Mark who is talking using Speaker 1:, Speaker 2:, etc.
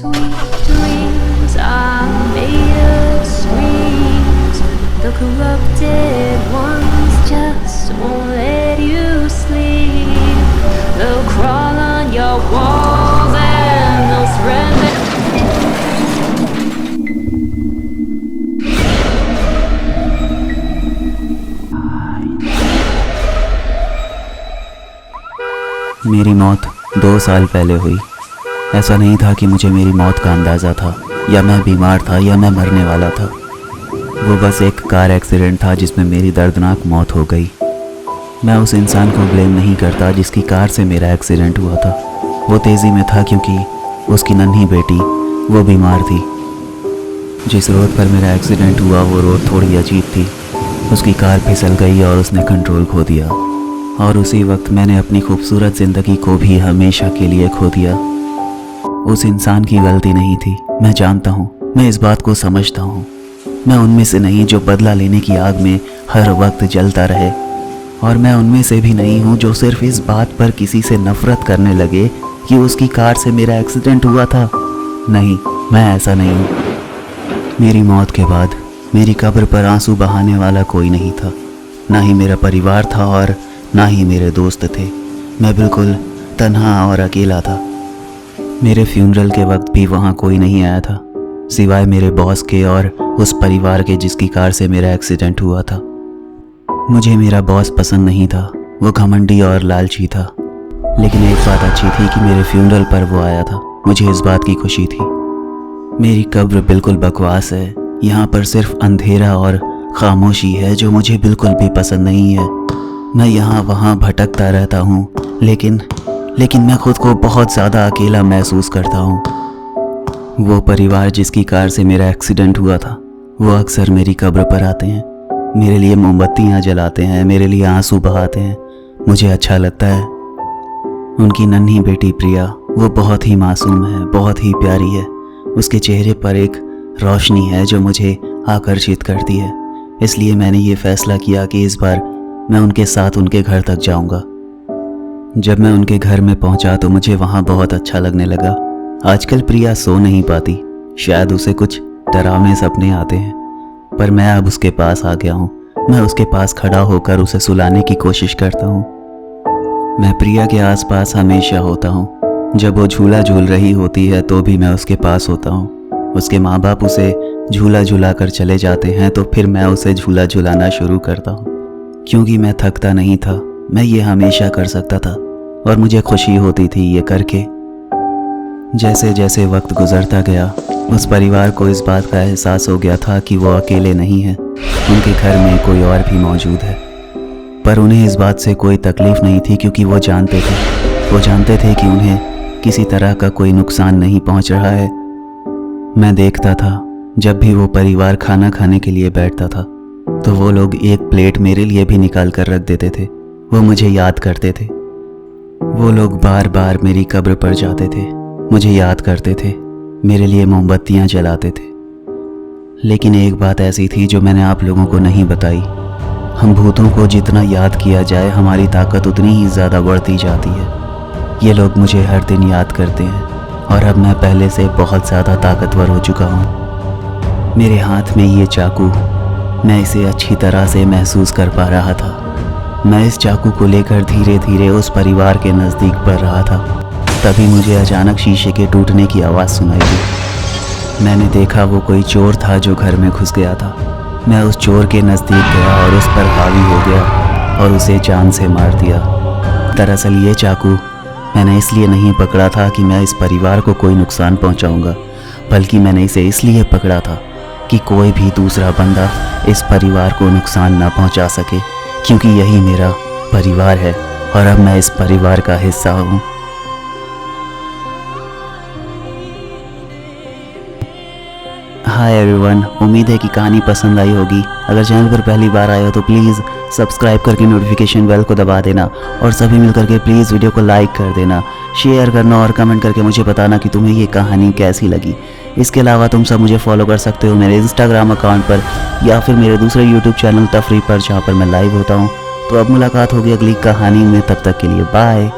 Speaker 1: Sweet dreams are made of screams. The corrupted ones just won't let you sleep. They'll crawl on your walls and they'll spread their
Speaker 2: मेरी मौत 2 साल पहले हुई। ऐसा नहीं था कि मुझे मेरी मौत का अंदाज़ा था या मैं बीमार था या मैं मरने वाला था। वो बस एक कार एक्सीडेंट था जिसमें मेरी दर्दनाक मौत हो गई। मैं उस इंसान को ब्लेम नहीं करता जिसकी कार से मेरा एक्सीडेंट हुआ था। वो तेज़ी में था क्योंकि उसकी नन्ही बेटी वो बीमार थी। जिस रोड पर मेरा एक्सीडेंट हुआ वो रोड थोड़ी अजीब थी। उसकी कार फिसल गई और उसने कंट्रोल खो दिया, और उसी वक्त मैंने अपनी खूबसूरत ज़िंदगी को भी हमेशा के लिए खो दिया। उस इंसान की गलती नहीं थी, मैं जानता हूँ, मैं इस बात को समझता हूँ। मैं उनमें से नहीं जो बदला लेने की आग में हर वक्त जलता रहे, और मैं उनमें से भी नहीं हूँ जो सिर्फ इस बात पर किसी से नफ़रत करने लगे कि उसकी कार से मेरा एक्सीडेंट हुआ था। नहीं, मैं ऐसा नहीं हूँ। मेरी मौत के बाद मेरी कब्र पर आंसू बहाने वाला कोई नहीं था, ना ही मेरा परिवार था और ना ही मेरे दोस्त थे। मैं बिल्कुल तन्हा और अकेला था। मेरे फ्यूनरल के वक्त भी वहाँ कोई नहीं आया था सिवाय मेरे बॉस के और उस परिवार के जिसकी कार से मेरा एक्सीडेंट हुआ था। मुझे मेरा बॉस पसंद नहीं था, वो घमंडी और लालची था। लेकिन एक बात अच्छी थी कि मेरे फ्यूनरल पर वो आया था, मुझे इस बात की खुशी थी। मेरी कब्र बिल्कुल बकवास है, यहाँ पर सिर्फ अंधेरा और खामोशी है जो मुझे बिल्कुल भी पसंद नहीं है। मैं यहाँ वहाँ भटकता रहता हूँ, लेकिन मैं खुद को बहुत ज़्यादा अकेला महसूस करता हूँ। वो परिवार जिसकी कार से मेरा एक्सीडेंट हुआ था वो अक्सर मेरी कब्र पर आते हैं, मेरे लिए मोमबत्तियाँ जलाते हैं, मेरे लिए आंसू बहाते हैं। मुझे अच्छा लगता है। उनकी नन्ही बेटी प्रिया वो बहुत ही मासूम है, बहुत ही प्यारी है। उसके चेहरे पर एक रोशनी है जो मुझे आकर्षित करती है। इसलिए मैंने ये फ़ैसला किया कि इस बार मैं उनके साथ उनके घर तक जाऊंगा। जब मैं उनके घर में पहुंचा तो मुझे वहां बहुत अच्छा लगने लगा। आजकल प्रिया सो नहीं पाती, शायद उसे कुछ डरावने सपने आते हैं, पर मैं अब उसके पास आ गया हूं। मैं उसके पास खड़ा होकर उसे सुलाने की कोशिश करता हूं। मैं प्रिया के आसपास हमेशा होता हूं। जब वो झूला झूल रही होती है तो भी मैं उसके पास होता हूं। उसके माँ बाप उसे झूला झूला कर चले जाते हैं तो फिर मैं उसे झूला झूलाना शुरू करता हूँ, क्योंकि मैं थकता नहीं था। मैं ये हमेशा कर सकता था और मुझे खुशी होती थी ये करके। जैसे जैसे वक्त गुजरता गया उस परिवार को इस बात का एहसास हो गया था कि वो अकेले नहीं हैं, उनके घर में कोई और भी मौजूद है। पर उन्हें इस बात से कोई तकलीफ़ नहीं थी क्योंकि वो जानते थे कि उन्हें किसी तरह का कोई नुकसान नहीं पहुंच रहा है। मैं देखता था जब भी वो परिवार खाना खाने के लिए बैठता था तो वो लोग एक प्लेट मेरे लिए भी निकाल कर रख देते थे। वो मुझे याद करते थे। वो लोग बार बार मेरी कब्र पर जाते थे, मुझे याद करते थे, मेरे लिए मोमबत्तियाँ जलाते थे। लेकिन एक बात ऐसी थी जो मैंने आप लोगों को नहीं बताई। हम भूतों को जितना याद किया जाए हमारी ताकत उतनी ही ज़्यादा बढ़ती जाती है। ये लोग मुझे हर दिन याद करते हैं और अब मैं पहले से बहुत ज़्यादा ताकतवर हो चुका हूँ। मेरे हाथ में ये चाकू, मैं इसे अच्छी तरह से महसूस कर पा रहा था। मैं इस चाकू को लेकर धीरे धीरे उस परिवार के नज़दीक बढ़ रहा था। तभी मुझे अचानक शीशे के टूटने की आवाज़ सुनाई दी। मैंने देखा वो कोई चोर था जो घर में घुस गया था। मैं उस चोर के नज़दीक गया और उस पर हावी हो गया और उसे जान से मार दिया। दरअसल ये चाकू मैंने इसलिए नहीं पकड़ा था कि मैं इस परिवार को कोई नुकसान पहुंचाऊंगा, बल्कि मैंने इसे इसलिए पकड़ा था कि कोई भी दूसरा बंदा इस परिवार को नुकसान ना पहुंचा सके, क्योंकि यही मेरा परिवार है और अब मैं इस परिवार का हिस्सा हूँ। हाय एवरीवन, उम्मीद है कि कहानी पसंद आई होगी। अगर चैनल पर पहली बार आए हो तो प्लीज़ सब्सक्राइब करके नोटिफिकेशन बेल को दबा देना और सभी मिलकर के प्लीज़ वीडियो को लाइक कर देना, शेयर करना और कमेंट करके मुझे बताना कि तुम्हें ये कहानी कैसी लगी। इसके अलावा तुम सब मुझे फॉलो कर सकते हो मेरे इंस्टाग्राम अकाउंट पर या फिर मेरे दूसरे यूट्यूब चैनल तफरी पर, जहाँ पर मैं लाइव होता हूँ। तो अब मुलाकात होगी अगली कहानी में, तब तक के लिए बाय।